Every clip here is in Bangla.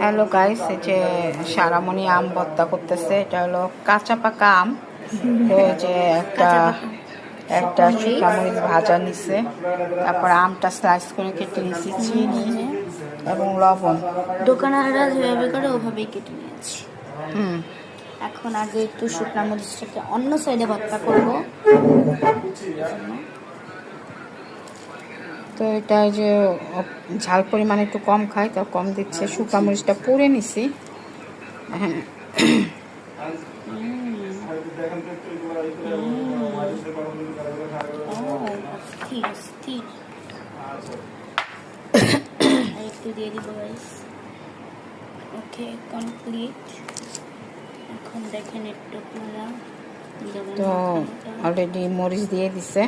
হ্যালো গাইস, এই যে সারামণি আম ভর্তা করতেছে। এটা হলো কাঁচা পাকা আম। তো এই যে একটা শুকনা মরিচ ভাজা নিচ্ছে, তারপর আমটা স্লাইস করে কেটে নিচ্ছি, চিনি এবং লবণ। দোকানেরা যেভাবে করে ওভাবেই কেটে নিয়েছি। হুম এখন আগে একটু শুকনা মরিচটাকে অন্য সাইডে ভর্তা করব। তো এটা যে ঝাল পরিমাণ একটু কম খায়, তা কম দিচ্ছে। শুকনা মরিচটা পুড়ে নিছি। হ্যাঁ, একটু দিয়ে দিব গাইস। ওকে, কমপ্লিট। এখন দেখেন একটু আপনারা তো অলরেডি মরিচ দিয়ে দিছে।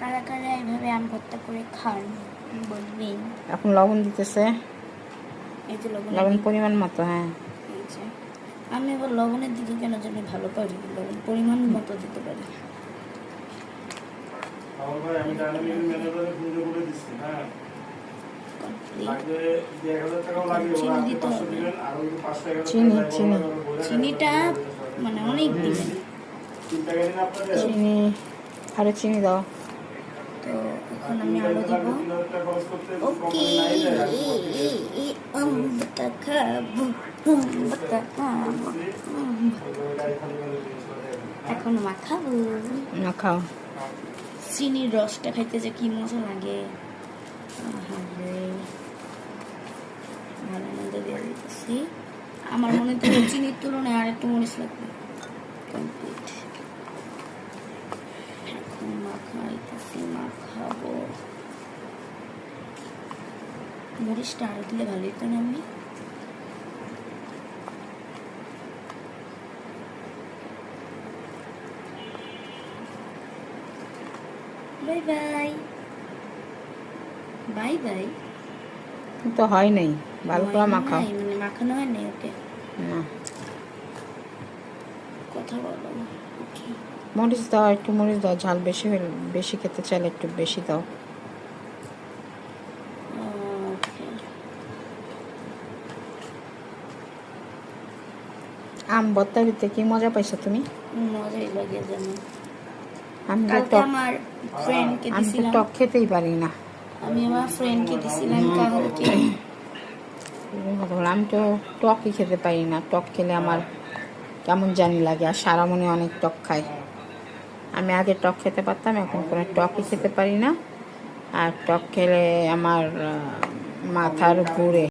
কারা কারা এইভাবে আম ভর্তা করে খান বলবেন। এখন লবণ দিতেছে, এই যে লবণ পরিমাণ মতো। হ্যাঁ, এই যে আমি আবার লবণের দিকে কেন জানি ভালো পারি, লবণ পরিমাণ মতো দিতে পারি। চিনিটা মানে অনেক দিবেন। চিনি, আরো চিনি দাও। তো এখন আমি আলু দিব। ওকে, এখন মাখাবো। মাখাও। চিনির রসটা খাইতে যে কি মজা লাগে। ভালো মন্দ দিয়ে দিতেছি। আমার মনে তো চিনির তুলনায় আর একটু মরিচ লাগবে। কমপ্লিট। এখন মাখাবো। মরিচটা আরো দিলে ভালো হতো না? আমি বাই বাই বাই বাই। তো হয় নাই, ভালো করে মাখাও। মানে মাখানো হয় নাই। ওকে, না, কথা বলো। ওকে, মরিচ দাও, একটু মরিচ দাও। ঝাল বেশি হলে, বেশি খেতে চাইলে একটু বেশি দাও। আম ভর্তা দিতে কি মজা পাইছো তুমি? মজাই লাগে জানো। আমি আমার ফ্রেন্ডকে দিছিলাম। টক খেতেই পারি না। আমি আমার ফ্রেন্ডকে দিছিলাম কালকে। আমি তো টকই খেতে পারি না। টক খেলে আমার কেমন জানি লাগে। আর সারামণি অনেক টক খায়। আমি আগে টক খেতে পারতাম, এখন কোনো টকই খেতে পারি না। আর টক খেলে আমার মাথার ঘুরে।